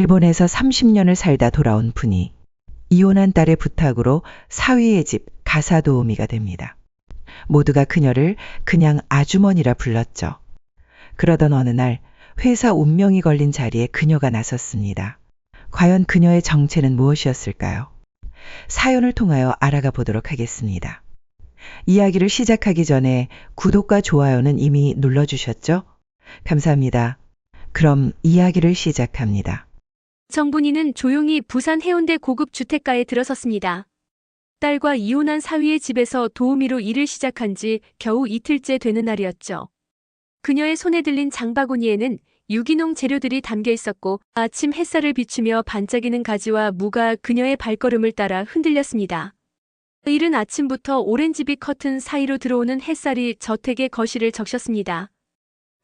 일본에서 30년을 살다 돌아온 분이 이혼한 딸의 부탁으로 사위의 집 가사 도우미가 됩니다. 모두가 그녀를 그냥 아주머니라 불렀죠. 그러던 어느 날 회사 운명이 걸린 자리에 그녀가 나섰습니다. 과연 그녀의 정체는 무엇이었을까요? 사연을 통하여 알아가 보도록 하겠습니다. 이야기를 시작하기 전에 구독과 좋아요는 이미 눌러주셨죠? 감사합니다. 그럼 이야기를 시작합니다. 정분이는 조용히 부산 해운대 고급 주택가에 들어섰습니다. 딸과 이혼한 사위의 집에서 도우미로 일을 시작한 지 겨우 이틀째 되는 날이었죠. 그녀의 손에 들린 장바구니에는 유기농 재료들이 담겨 있었고 아침 햇살을 비추며 반짝이는 가지와 무가 그녀의 발걸음을 따라 흔들렸습니다. 이른 아침부터 오렌지빛 커튼 사이로 들어오는 햇살이 저택의 거실을 적셨습니다.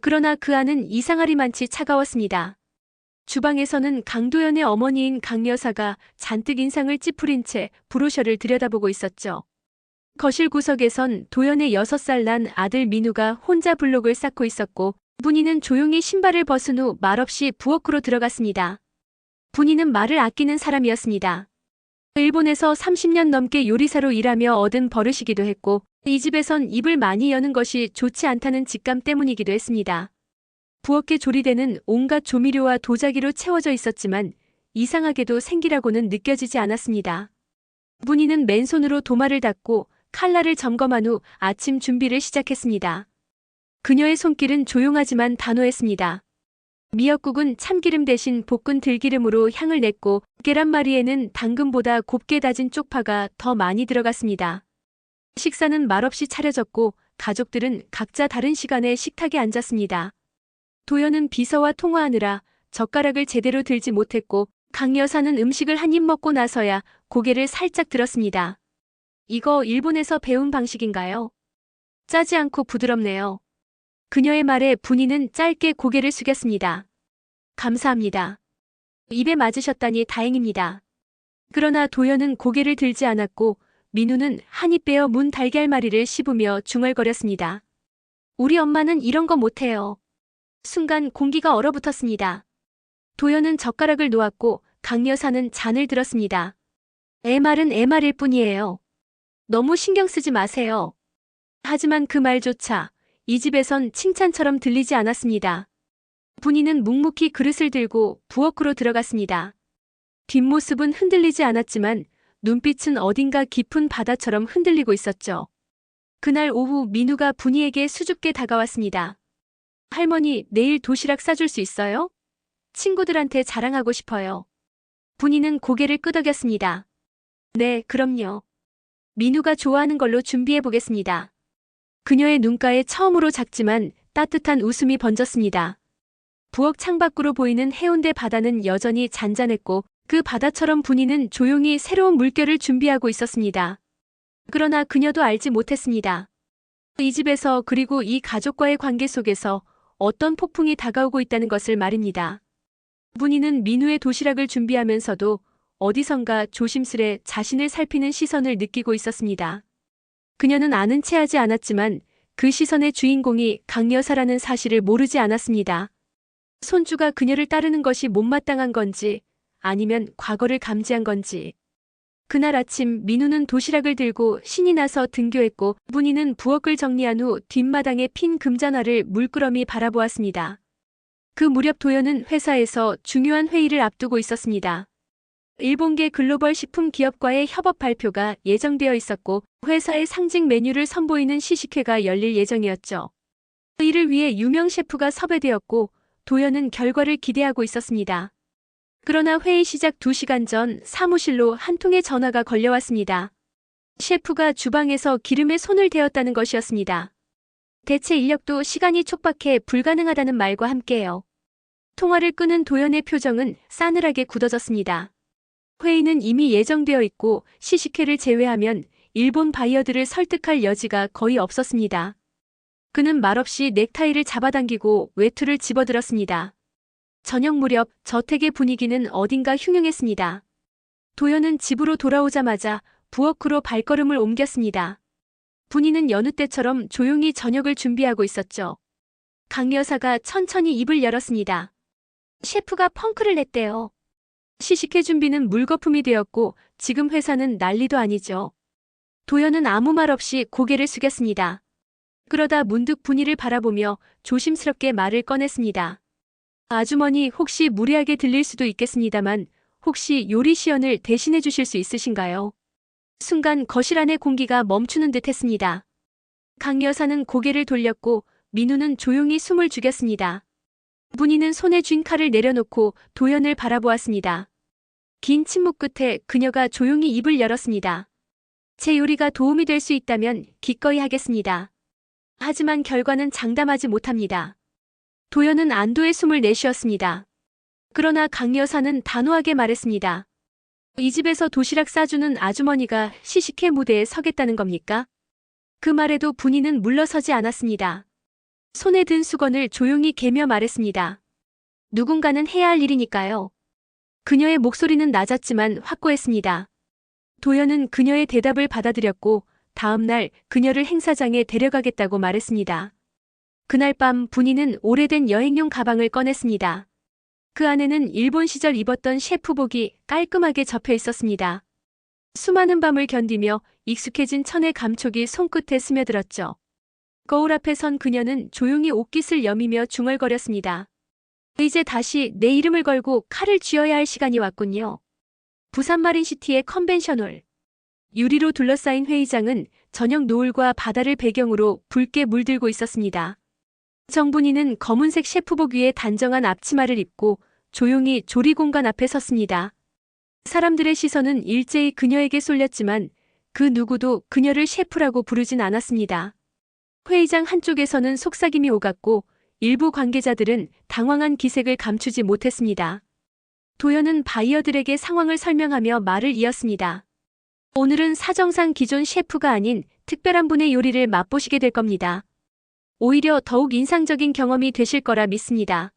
그러나 그 안은 이상하리만치 차가웠습니다. 주방에서는 강도연의 어머니인 강 여사가 잔뜩 인상을 찌푸린 채 브로셔를 들여다보고 있었죠. 거실 구석에선 도연의 6살 난 아들 민우가 혼자 블록을 쌓고 있었고 분이는 조용히 신발을 벗은 후 말없이 부엌으로 들어갔습니다. 분이는 말을 아끼는 사람이었습니다. 일본에서 30년 넘게 요리사로 일하며 얻은 버릇이기도 했고 이 집에선 입을 많이 여는 것이 좋지 않다는 직감 때문이기도 했습니다. 부엌에 조리대는 온갖 조미료와 도자기로 채워져 있었지만 이상하게도 생기라고는 느껴지지 않았습니다. 분이는 맨손으로 도마를 닦고 칼날을 점검한 후 아침 준비를 시작했습니다. 그녀의 손길은 조용하지만 단호했습니다. 미역국은 참기름 대신 볶은 들기름으로 향을 냈고 계란말이에는 당근보다 곱게 다진 쪽파가 더 많이 들어갔습니다. 식사는 말없이 차려졌고 가족들은 각자 다른 시간에 식탁에 앉았습니다. 도연은 비서와 통화하느라 젓가락을 제대로 들지 못했고 강 여사는 음식을 한 입 먹고 나서야 고개를 살짝 들었습니다. 이거 일본에서 배운 방식인가요? 짜지 않고 부드럽네요. 그녀의 말에 분이는 짧게 고개를 숙였습니다. 감사합니다. 입에 맞으셨다니 다행입니다. 그러나 도연은 고개를 들지 않았고 민우는 한 입 베어 문 달걀말이를 씹으며 중얼거렸습니다. 우리 엄마는 이런 거 못해요. 순간 공기가 얼어붙었습니다. 도연은 젓가락을 놓았고 강 여사는 잔을 들었습니다. 애 말은 애 말일 뿐이에요. 너무 신경 쓰지 마세요. 하지만 그 말조차 이 집에선 칭찬처럼 들리지 않았습니다. 분이는 묵묵히 그릇을 들고 부엌으로 들어갔습니다. 뒷모습은 흔들리지 않았지만 눈빛은 어딘가 깊은 바다처럼 흔들리고 있었죠. 그날 오후 민우가 분이에게 수줍게 다가왔습니다. 할머니, 내일 도시락 싸줄 수 있어요? 친구들한테 자랑하고 싶어요. 분이는 고개를 끄덕였습니다. 네, 그럼요. 민우가 좋아하는 걸로 준비해 보겠습니다. 그녀의 눈가에 처음으로 작지만 따뜻한 웃음이 번졌습니다. 부엌 창밖으로 보이는 해운대 바다는 여전히 잔잔했고 그 바다처럼 분이는 조용히 새로운 물결을 준비하고 있었습니다. 그러나 그녀도 알지 못했습니다. 이 집에서 그리고 이 가족과의 관계 속에서 어떤 폭풍이 다가오고 있다는 것을 말입니다. 분이는 민우의 도시락을 준비하면서도 어디선가 조심스레 자신을 살피는 시선을 느끼고 있었습니다. 그녀는 아는 체 하지 않았지만 그 시선의 주인공이 강 여사라는 사실을 모르지 않았습니다. 손주가 그녀를 따르는 것이 못마땅한 건지 아니면 과거를 감지한 건지. 그날 아침 민우는 도시락을 들고 신이 나서 등교했고 분이는 부엌을 정리한 후 뒷마당에 핀 금잔화를 물끄러미 바라보았습니다. 그 무렵 도연은 회사에서 중요한 회의를 앞두고 있었습니다. 일본계 글로벌 식품 기업과의 협업 발표가 예정되어 있었고 회사의 상징 메뉴를 선보이는 시식회가 열릴 예정이었죠. 이를 위해 유명 셰프가 섭외되었고 도연은 결과를 기대하고 있었습니다. 그러나 회의 시작 2시간 전 사무실로 한 통의 전화가 걸려왔습니다. 셰프가 주방에서 기름에 손을 대었다는 것이었습니다. 대체 인력도 시간이 촉박해 불가능하다는 말과 함께요. 통화를 끊은 도연의 표정은 싸늘하게 굳어졌습니다. 회의는 이미 예정되어 있고 시식회를 제외하면 일본 바이어들을 설득할 여지가 거의 없었습니다. 그는 말없이 넥타이를 잡아당기고 외투를 집어들었습니다. 저녁 무렵 저택의 분위기는 어딘가 흉흉했습니다. 도연은 집으로 돌아오자마자 부엌으로 발걸음을 옮겼습니다. 분이는 여느 때처럼 조용히 저녁을 준비하고 있었죠. 강 여사가 천천히 입을 열었습니다. 셰프가 펑크를 냈대요. 시식회 준비는 물거품이 되었고 지금 회사는 난리도 아니죠. 도연은 아무 말 없이 고개를 숙였습니다. 그러다 문득 분이를 바라보며 조심스럽게 말을 꺼냈습니다. 아주머니, 혹시 무례하게 들릴 수도 있겠습니다만 혹시 요리 시연을 대신해 주실 수 있으신가요? 순간 거실 안의 공기가 멈추는 듯 했습니다. 강 여사는 고개를 돌렸고 민우는 조용히 숨을 죽였습니다. 문희는 손에 쥔 칼을 내려놓고 도연을 바라보았습니다. 긴 침묵 끝에 그녀가 조용히 입을 열었습니다. 제 요리가 도움이 될 수 있다면 기꺼이 하겠습니다. 하지만 결과는 장담하지 못합니다. 도연은 안도의 숨을 내쉬었습니다. 그러나 강 여사는 단호하게 말했습니다. 이 집에서 도시락 싸주는 아주머니가 시식회 무대에 서겠다는 겁니까? 그 말에도 분이는 물러서지 않았습니다. 손에 든 수건을 조용히 개며 말했습니다. 누군가는 해야 할 일이니까요. 그녀의 목소리는 낮았지만 확고했습니다. 도연은 그녀의 대답을 받아들였고 다음 날 그녀를 행사장에 데려가겠다고 말했습니다. 그날 밤 분이는 오래된 여행용 가방을 꺼냈습니다. 그 안에는 일본 시절 입었던 셰프복이 깔끔하게 접혀 있었습니다. 수많은 밤을 견디며 익숙해진 천의 감촉이 손끝에 스며들었죠. 거울 앞에 선 그녀는 조용히 옷깃을 여미며 중얼거렸습니다. 이제 다시 내 이름을 걸고 칼을 쥐어야 할 시간이 왔군요. 부산 마린시티의 컨벤션홀. 유리로 둘러싸인 회의장은 저녁 노을과 바다를 배경으로 붉게 물들고 있었습니다. 정분이는 검은색 셰프복 위에 단정한 앞치마를 입고 조용히 조리 공간 앞에 섰습니다. 사람들의 시선은 일제히 그녀에게 쏠렸지만 그 누구도 그녀를 셰프라고 부르진 않았습니다. 회의장 한쪽에서는 속삭임이 오갔고 일부 관계자들은 당황한 기색을 감추지 못했습니다. 도연은 바이어들에게 상황을 설명하며 말을 이었습니다. 오늘은 사정상 기존 셰프가 아닌 특별한 분의 요리를 맛보시게 될 겁니다. 오히려 더욱 인상적인 경험이 되실 거라 믿습니다.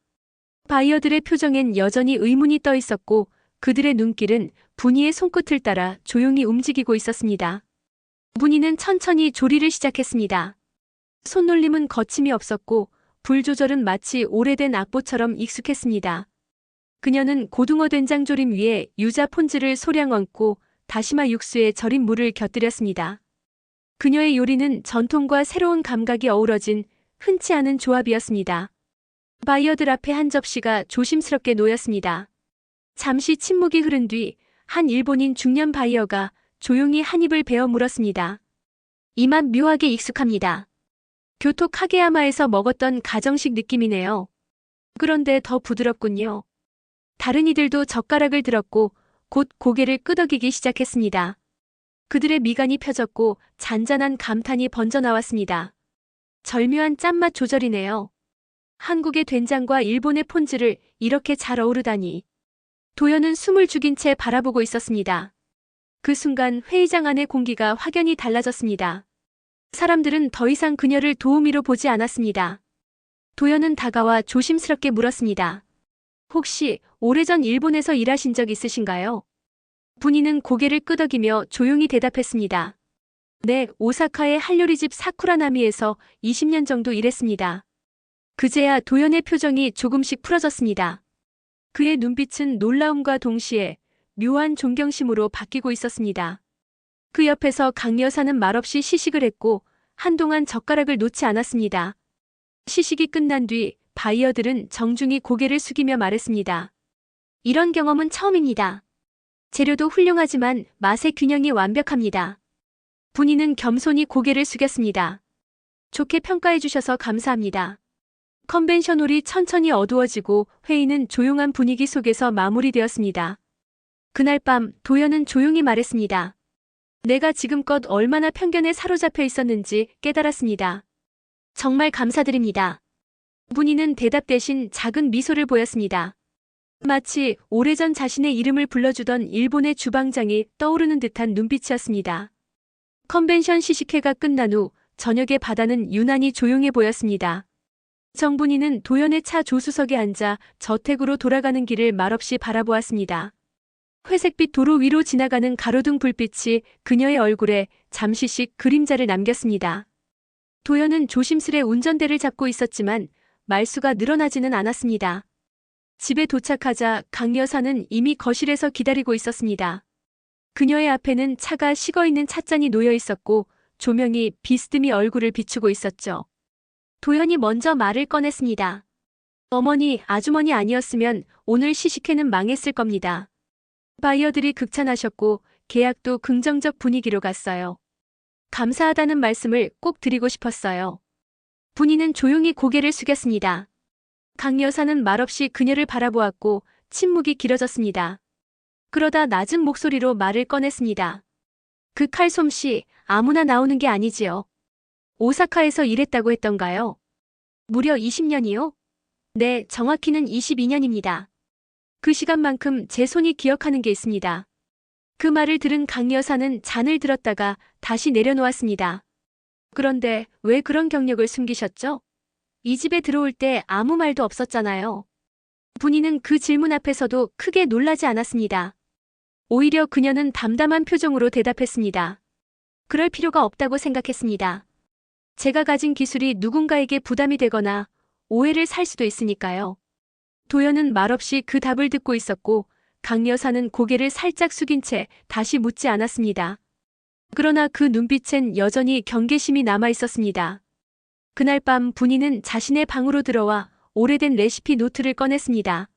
바이어들의 표정엔 여전히 의문이 떠 있었고 그들의 눈길은 분이의 손끝을 따라 조용히 움직이고 있었습니다. 분이는 천천히 조리를 시작했습니다. 손놀림은 거침이 없었고 불 조절은 마치 오래된 악보처럼 익숙했습니다. 그녀는 고등어 된장조림 위에 유자 폰즈를 소량 얹고 다시마 육수에 절인 물을 곁들였습니다. 그녀의 요리는 전통과 새로운 감각이 어우러진 흔치 않은 조합이었습니다. 바이어들 앞에 한 접시가 조심스럽게 놓였습니다. 잠시 침묵이 흐른 뒤 한 일본인 중년 바이어가 조용히 한 입을 베어 물었습니다. 이 맛 묘하게 익숙합니다. 교토 카게야마에서 먹었던 가정식 느낌이네요. 그런데 더 부드럽군요. 다른 이들도 젓가락을 들었고 곧 고개를 끄덕이기 시작했습니다. 그들의 미간이 펴졌고 잔잔한 감탄이 번져나왔습니다. 절묘한 짠맛 조절이네요. 한국의 된장과 일본의 폰즈를 이렇게 잘 어우르다니. 도연은 숨을 죽인 채 바라보고 있었습니다. 그 순간 회의장 안의 공기가 확연히 달라졌습니다. 사람들은 더 이상 그녀를 도우미로 보지 않았습니다. 도연은 다가와 조심스럽게 물었습니다. 혹시 오래전 일본에서 일하신 적 있으신가요? 분이는 고개를 끄덕이며 조용히 대답했습니다. 네, 오사카의 한요리집 사쿠라나미에서 20년 정도 일했습니다. 그제야 도연의 표정이 조금씩 풀어졌습니다. 그의 눈빛은 놀라움과 동시에 묘한 존경심으로 바뀌고 있었습니다. 그 옆에서 강 여사는 말없이 시식을 했고 한동안 젓가락을 놓지 않았습니다. 시식이 끝난 뒤 바이어들은 정중히 고개를 숙이며 말했습니다. 이런 경험은 처음입니다. 재료도 훌륭하지만 맛의 균형이 완벽합니다. 분이는 겸손히 고개를 숙였습니다. 좋게 평가해 주셔서 감사합니다. 컨벤션홀이 천천히 어두워지고 회의는 조용한 분위기 속에서 마무리되었습니다. 그날 밤 도연은 조용히 말했습니다. 내가 지금껏 얼마나 편견에 사로잡혀 있었는지 깨달았습니다. 정말 감사드립니다. 분이는 대답 대신 작은 미소를 보였습니다. 마치 오래전 자신의 이름을 불러주던 일본의 주방장이 떠오르는 듯한 눈빛이었습니다. 컨벤션 시식회가 끝난 후 저녁의 바다는 유난히 조용해 보였습니다. 정분이는 도연의 차 조수석에 앉아 저택으로 돌아가는 길을 말없이 바라보았습니다. 회색빛 도로 위로 지나가는 가로등 불빛이 그녀의 얼굴에 잠시씩 그림자를 남겼습니다. 도연은 조심스레 운전대를 잡고 있었지만 말수가 늘어나지는 않았습니다. 집에 도착하자 강 여사는 이미 거실에서 기다리고 있었습니다. 그녀의 앞에는 차가 식어있는 찻잔이 놓여 있었고 조명이 비스듬히 얼굴을 비추고 있었죠. 도연이 먼저 말을 꺼냈습니다. 어머니, 아주머니 아니었으면 오늘 시식회는 망했을 겁니다. 바이어들이 극찬하셨고 계약도 긍정적 분위기로 갔어요. 감사하다는 말씀을 꼭 드리고 싶었어요. 분이는 조용히 고개를 숙였습니다. 강 여사는 말없이 그녀를 바라보았고 침묵이 길어졌습니다. 그러다 낮은 목소리로 말을 꺼냈습니다. 그 칼솜씨 아무나 나오는 게 아니지요. 오사카에서 일했다고 했던가요? 무려 20년이요? 네, 정확히는 22년입니다. 그 시간만큼 제 손이 기억하는 게 있습니다. 그 말을 들은 강 여사는 잔을 들었다가 다시 내려놓았습니다. 그런데 왜 그런 경력을 숨기셨죠? 이 집에 들어올 때 아무 말도 없었잖아요. 분이는 그 질문 앞에서도 크게 놀라지 않았습니다. 오히려 그녀는 담담한 표정으로 대답했습니다. 그럴 필요가 없다고 생각했습니다. 제가 가진 기술이 누군가에게 부담이 되거나 오해를 살 수도 있으니까요. 도연은 말없이 그 답을 듣고 있었고 강 여사는 고개를 살짝 숙인 채 다시 묻지 않았습니다. 그러나 그 눈빛엔 여전히 경계심이 남아 있었습니다. 그날 밤 분이는 자신의 방으로 들어와 오래된 레시피 노트를 꺼냈습니다.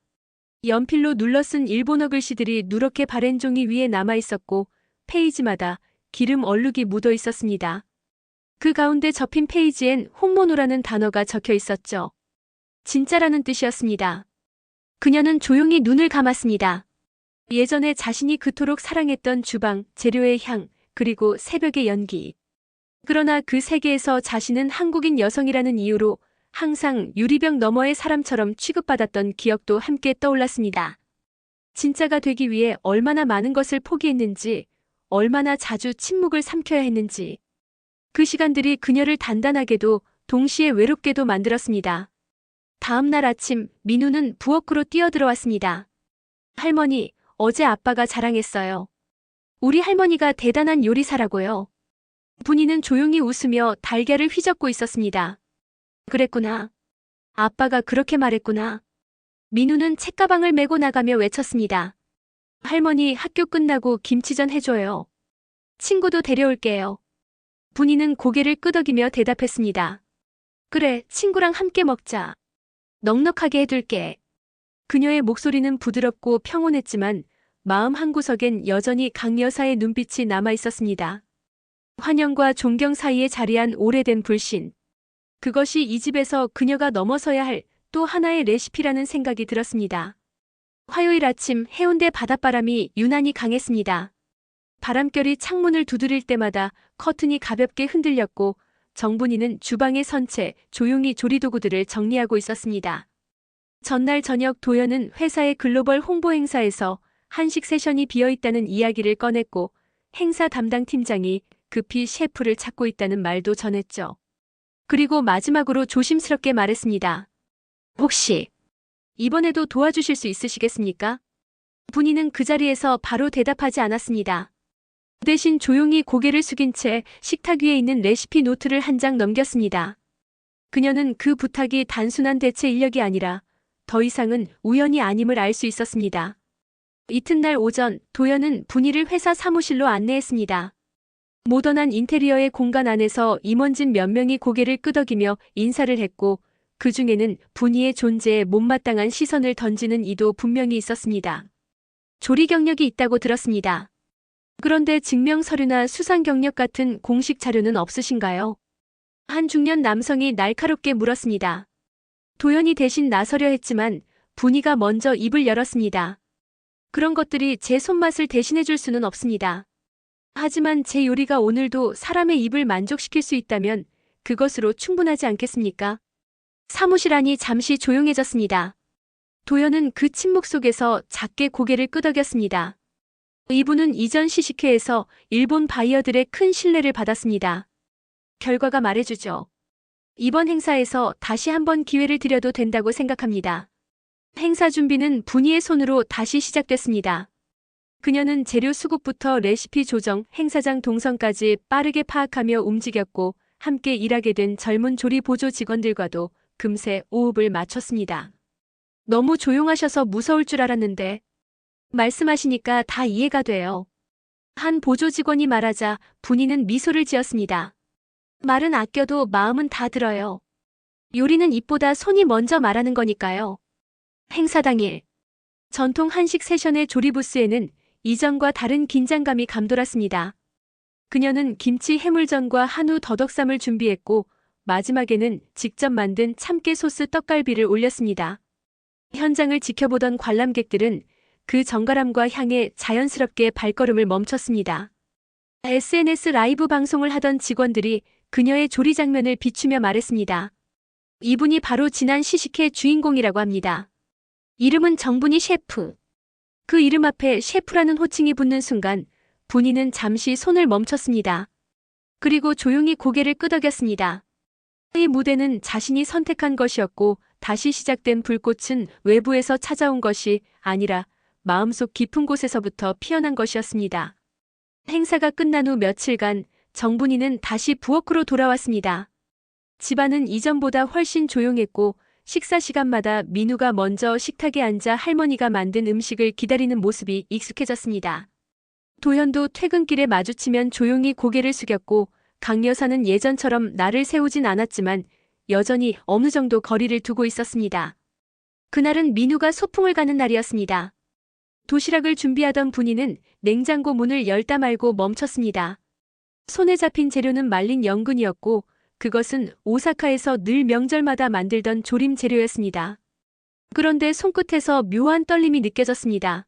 연필로 눌러쓴 일본어 글씨들이 누렇게 바랜 종이 위에 남아 있었고 페이지마다 기름 얼룩이 묻어 있었습니다. 그 가운데 접힌 페이지엔 혼모노라는 단어가 적혀 있었죠. 진짜라는 뜻이었습니다. 그녀는 조용히 눈을 감았습니다. 예전에 자신이 그토록 사랑했던 주방, 재료의 향, 그리고 새벽의 연기. 그러나 그 세계에서 자신은 한국인 여성이라는 이유로 항상 유리병 너머의 사람처럼 취급받았던 기억도 함께 떠올랐습니다. 진짜가 되기 위해 얼마나 많은 것을 포기했는지, 얼마나 자주 침묵을 삼켜야 했는지. 그 시간들이 그녀를 단단하게도 동시에 외롭게도 만들었습니다. 다음 날 아침 민우는 부엌으로 뛰어들어왔습니다. 할머니, 어제 아빠가 자랑했어요. 우리 할머니가 대단한 요리사라고요. 분이는 조용히 웃으며 달걀을 휘젓고 있었습니다. 그랬구나. 아빠가 그렇게 말했구나. 민우는 책가방을 메고 나가며 외쳤습니다. 할머니 학교 끝나고 김치전 해줘요. 친구도 데려올게요. 분이는 고개를 끄덕이며 대답했습니다. 그래, 친구랑 함께 먹자. 넉넉하게 해둘게. 그녀의 목소리는 부드럽고 평온했지만 마음 한구석엔 여전히 강 여사의 눈빛이 남아 있었습니다. 환영과 존경 사이에 자리한 오래된 불신. 그것이 이 집에서 그녀가 넘어서야 할 또 하나의 레시피라는 생각이 들었습니다. 화요일 아침 해운대 바닷바람이 유난히 강했습니다. 바람결이 창문을 두드릴 때마다 커튼이 가볍게 흔들렸고 정분이는 주방에 선 채 조용히 조리도구들을 정리하고 있었습니다. 전날 저녁 도연은 회사의 글로벌 홍보 행사에서 한식 세션이 비어있다는 이야기를 꺼냈고 행사 담당 팀장이 급히 셰프를 찾고 있다는 말도 전했죠. 그리고 마지막으로 조심스럽게 말했습니다. 혹시 이번에도 도와주실 수 있으시겠습니까? 분이는 그 자리에서 바로 대답하지 않았습니다. 대신 조용히 고개를 숙인 채 식탁 위에 있는 레시피 노트를 한 장 넘겼습니다. 그녀는 그 부탁이 단순한 대체 인력이 아니라 더 이상은 우연이 아님을 알 수 있었습니다. 이튿날 오전 도연은 분이를 회사 사무실로 안내했습니다. 모던한 인테리어의 공간 안에서 임원진 몇 명이 고개를 끄덕이며 인사를 했고 그 중에는 분이의 존재에 못마땅한 시선을 던지는 이도 분명히 있었습니다. 조리 경력이 있다고 들었습니다. 그런데 증명 서류나 수상 경력 같은 공식 자료는 없으신가요? 한 중년 남성이 날카롭게 물었습니다. 도연이 대신 나서려 했지만 분이가 먼저 입을 열었습니다. 그런 것들이 제 손맛을 대신해 줄 수는 없습니다. 하지만 제 요리가 오늘도 사람의 입을 만족시킬 수 있다면 그것으로 충분하지 않겠습니까? 사무실 안이 잠시 조용해졌습니다. 도연은 그 침묵 속에서 작게 고개를 끄덕였습니다. 이분은 이전 시식회에서 일본 바이어들의 큰 신뢰를 받았습니다. 결과가 말해주죠. 이번 행사에서 다시 한번 기회를 드려도 된다고 생각합니다. 행사 준비는 분이의 손으로 다시 시작됐습니다. 그녀는 재료 수급부터 레시피 조정, 행사장 동선까지 빠르게 파악하며 움직였고 함께 일하게 된 젊은 조리 보조 직원들과도 금세 호흡을 맞췄습니다. 너무 조용하셔서 무서울 줄 알았는데 말씀하시니까 다 이해가 돼요. 한 보조 직원이 말하자 분이는 미소를 지었습니다. 말은 아껴도 마음은 다 들어요. 요리는 입보다 손이 먼저 말하는 거니까요. 행사 당일 전통 한식 세션의 조리 부스에는 이전과 다른 긴장감이 감돌았습니다. 그녀는 김치 해물전과 한우 더덕쌈을 준비했고 마지막에는 직접 만든 참깨 소스 떡갈비를 올렸습니다. 현장을 지켜보던 관람객들은 그 정갈함과 향에 자연스럽게 발걸음을 멈췄습니다. SNS 라이브 방송을 하던 직원들이 그녀의 조리 장면을 비추며 말했습니다. 이분이 바로 지난 시식회 주인공이라고 합니다. 이름은 정분이 셰프. 그 이름 앞에 셰프라는 호칭이 붙는 순간 분이는 잠시 손을 멈췄습니다. 그리고 조용히 고개를 끄덕였습니다. 이 무대는 자신이 선택한 것이었고 다시 시작된 불꽃은 외부에서 찾아온 것이 아니라 마음속 깊은 곳에서부터 피어난 것이었습니다. 행사가 끝난 후 며칠간 정분이는 다시 부엌으로 돌아왔습니다. 집안은 이전보다 훨씬 조용했고 식사 시간마다 민우가 먼저 식탁에 앉아 할머니가 만든 음식을 기다리는 모습이 익숙해졌습니다. 도현도 퇴근길에 마주치면 조용히 고개를 숙였고 강 여사는 예전처럼 날을 세우진 않았지만 여전히 어느 정도 거리를 두고 있었습니다. 그날은 민우가 소풍을 가는 날이었습니다. 도시락을 준비하던 분이는 냉장고 문을 열다 말고 멈췄습니다. 손에 잡힌 재료는 말린 연근이었고 그것은 오사카에서 늘 명절마다 만들던 조림 재료였습니다. 그런데 손끝에서 묘한 떨림이 느껴졌습니다.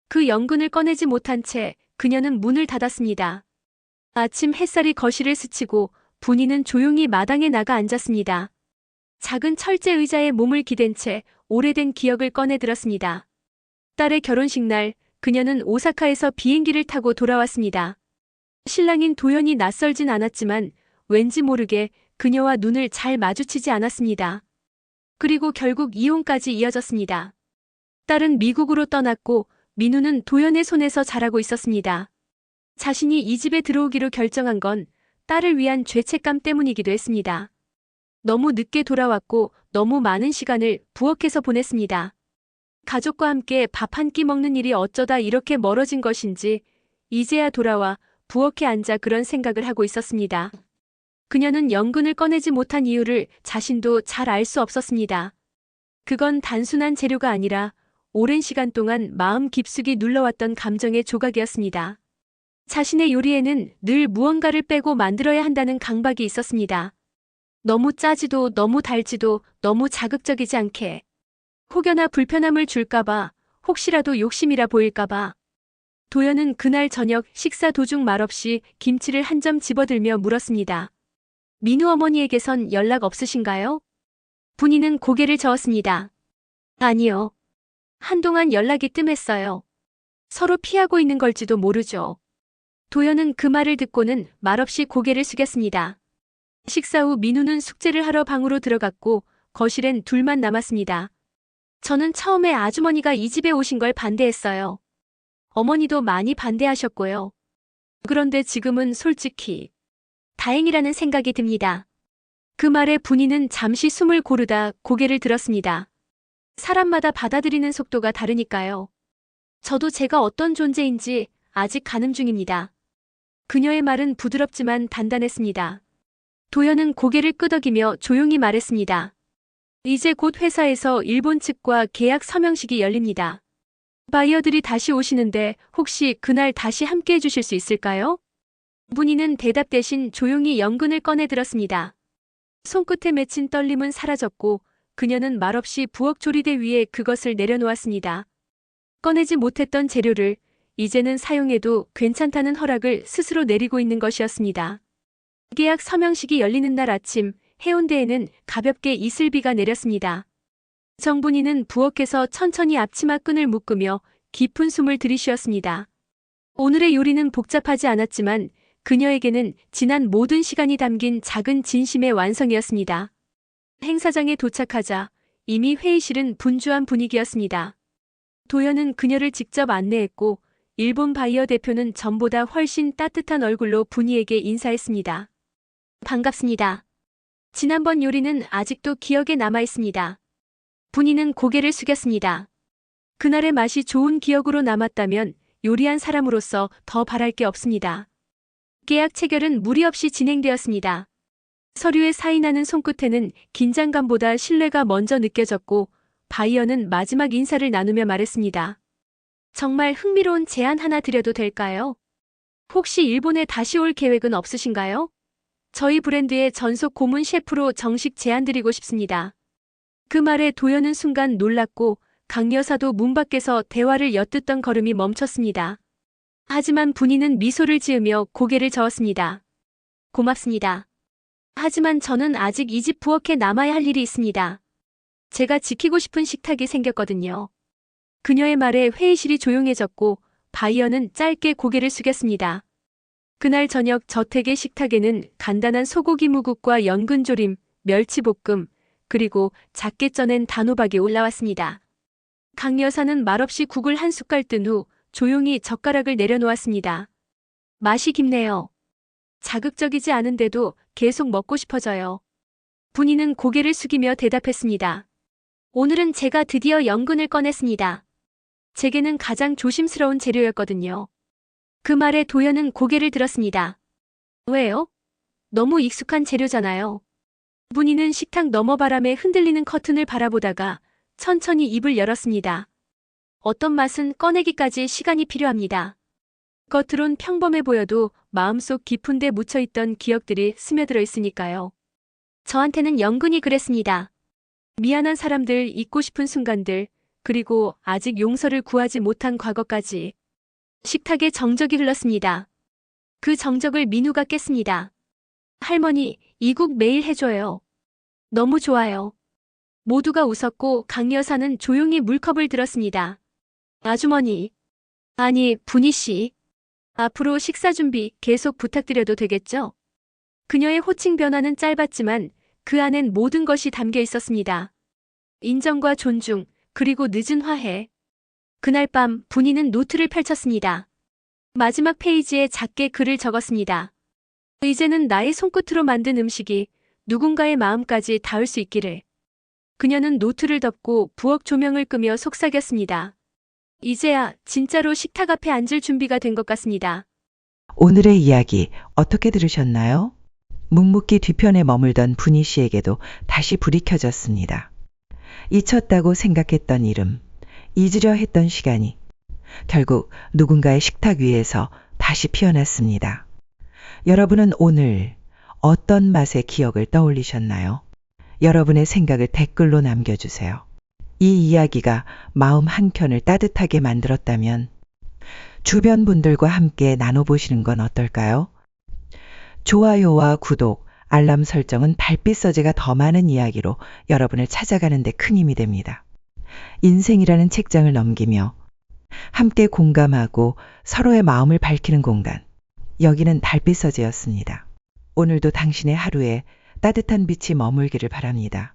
그 연근을 꺼내지 못한 채 그녀는 문을 닫았습니다. 아침 햇살이 거실을 스치고 분이는 조용히 마당에 나가 앉았습니다. 작은 철제 의자에 몸을 기댄 채 오래된 기억을 꺼내 들었습니다. 딸의 결혼식 날 그녀는 오사카에서 비행기를 타고 돌아왔습니다. 신랑인 도연이 낯설진 않았지만 왠지 모르게 그녀와 눈을 잘 마주치지 않았습니다. 그리고 결국 이혼까지 이어졌습니다. 딸은 미국으로 떠났고 민우는 도연의 손에서 자라고 있었습니다. 자신이 이 집에 들어오기로 결정한 건 딸을 위한 죄책감 때문이기도 했습니다. 너무 늦게 돌아왔고 너무 많은 시간을 부엌에서 보냈습니다. 가족과 함께 밥 한 끼 먹는 일이 어쩌다 이렇게 멀어진 것인지 이제야 돌아와 부엌에 앉아 그런 생각을 하고 있었습니다. 그녀는 연근을 꺼내지 못한 이유를 자신도 잘 알 수 없었습니다. 그건 단순한 재료가 아니라 오랜 시간 동안 마음 깊숙이 눌러왔던 감정의 조각이었습니다. 자신의 요리에는 늘 무언가를 빼고 만들어야 한다는 강박이 있었습니다. 너무 짜지도 너무 달지도 너무 자극적이지 않게. 혹여나 불편함을 줄까봐, 혹시라도 욕심이라 보일까봐. 도연은 그날 저녁 식사 도중 말없이 김치를 한 점 집어들며 물었습니다. 민우 어머니에게선 연락 없으신가요? 분이는 고개를 저었습니다. 아니요. 한동안 연락이 뜸했어요. 서로 피하고 있는 걸지도 모르죠. 도연은 그 말을 듣고는 말없이 고개를 숙였습니다. 식사 후 민우는 숙제를 하러 방으로 들어갔고 거실엔 둘만 남았습니다. 저는 처음에 아주머니가 이 집에 오신 걸 반대했어요. 어머니도 많이 반대하셨고요. 그런데 지금은 솔직히 다행이라는 생각이 듭니다. 그 말에 분이는 잠시 숨을 고르다 고개를 들었습니다. 사람마다 받아들이는 속도가 다르니까요. 저도 제가 어떤 존재인지 아직 가늠 중입니다. 그녀의 말은 부드럽지만 단단했습니다. 도연은 고개를 끄덕이며 조용히 말했습니다. 이제 곧 회사에서 일본 측과 계약 서명식이 열립니다. 바이어들이 다시 오시는데 혹시 그날 다시 함께 해주실 수 있을까요? 분이는 대답 대신 조용히 연근을 꺼내 들었습니다. 손끝에 맺힌 떨림은 사라졌고 그녀는 말없이 부엌 조리대 위에 그것을 내려놓았습니다. 꺼내지 못했던 재료를 이제는 사용해도 괜찮다는 허락을 스스로 내리고 있는 것이었습니다. 계약 서명식이 열리는 날 아침 해운대에는 가볍게 이슬비가 내렸습니다. 정분이는 부엌에서 천천히 앞치마 끈을 묶으며 깊은 숨을 들이쉬었습니다. 오늘의 요리는 복잡하지 않았지만 그녀에게는 지난 모든 시간이 담긴 작은 진심의 완성이었습니다. 행사장에 도착하자 이미 회의실은 분주한 분위기였습니다. 도연은 그녀를 직접 안내했고 일본 바이어 대표는 전보다 훨씬 따뜻한 얼굴로 분이에게 인사했습니다. 반갑습니다. 지난번 요리는 아직도 기억에 남아 있습니다. 분이는 고개를 숙였습니다. 그날의 맛이 좋은 기억으로 남았다면 요리한 사람으로서 더 바랄 게 없습니다. 계약 체결은 무리 없이 진행되었습니다. 서류에 사인하는 손끝에는 긴장감보다 신뢰가 먼저 느껴졌고 바이어는 마지막 인사를 나누며 말했습니다. 정말 흥미로운 제안 하나 드려도 될까요? 혹시 일본에 다시 올 계획은 없으신가요? 저희 브랜드의 전속 고문 셰프로 정식 제안 드리고 싶습니다. 그 말에 도연은 순간 놀랐고 강 여사도 문 밖에서 대화를 엿듣던 걸음이 멈췄습니다. 하지만 분이는 미소를 지으며 고개를 저었습니다. 고맙습니다. 하지만 저는 아직 이 집 부엌에 남아야 할 일이 있습니다. 제가 지키고 싶은 식탁이 생겼거든요. 그녀의 말에 회의실이 조용해졌고 바이어는 짧게 고개를 숙였습니다. 그날 저녁 저택의 식탁에는 간단한 소고기 무국과 연근조림, 멸치볶음, 그리고 작게 쪄낸 단호박이 올라왔습니다. 강 여사는 말없이 국을 한 숟갈 뜬 후 조용히 젓가락을 내려놓았습니다. 맛이 깊네요. 자극적이지 않은데도 계속 먹고 싶어져요. 분이는 고개를 숙이며 대답했습니다. 오늘은 제가 드디어 연근을 꺼냈습니다. 제게는 가장 조심스러운 재료였거든요. 그 말에 도연은 고개를 들었습니다. 왜요? 너무 익숙한 재료잖아요. 분이는 식탁 너머 바람에 흔들리는 커튼을 바라보다가 천천히 입을 열었습니다. 어떤 맛은 꺼내기까지 시간이 필요합니다. 겉으론 평범해 보여도 마음속 깊은 데 묻혀있던 기억들이 스며들어 있으니까요. 저한테는 연근이 그랬습니다. 미안한 사람들, 잊고 싶은 순간들, 그리고 아직 용서를 구하지 못한 과거까지. 식탁에 정적이 흘렀습니다. 그 정적을 민우가 깼습니다. 할머니, 이 국 매일 해줘요. 너무 좋아요. 모두가 웃었고 강 여사는 조용히 물컵을 들었습니다. 아주머니. 아니, 분희 씨. 앞으로 식사 준비 계속 부탁드려도 되겠죠? 그녀의 호칭 변화는 짧았지만 그 안엔 모든 것이 담겨 있었습니다. 인정과 존중, 그리고 늦은 화해. 그날 밤 분희는 노트를 펼쳤습니다. 마지막 페이지에 작게 글을 적었습니다. 이제는 나의 손끝으로 만든 음식이 누군가의 마음까지 닿을 수 있기를. 그녀는 노트를 덮고 부엌 조명을 끄며 속삭였습니다. 이제야 진짜로 식탁 앞에 앉을 준비가 된 것 같습니다. 오늘의 이야기 어떻게 들으셨나요? 묵묵히 뒤편에 머물던 분희 씨에게도 다시 불이 켜졌습니다. 잊혔다고 생각했던 이름, 잊으려 했던 시간이 결국 누군가의 식탁 위에서 다시 피어났습니다. 여러분은 오늘 어떤 맛의 기억을 떠올리셨나요? 여러분의 생각을 댓글로 남겨주세요. 이 이야기가 마음 한켠을 따뜻하게 만들었다면 주변 분들과 함께 나눠보시는 건 어떨까요? 좋아요와 구독, 알람 설정은 달빛 서재가 더 많은 이야기로 여러분을 찾아가는 데 큰 힘이 됩니다. 인생이라는 책장을 넘기며 함께 공감하고 서로의 마음을 밝히는 공간. 여기는 달빛 서재였습니다. 오늘도 당신의 하루에 따뜻한 빛이 머물기를 바랍니다.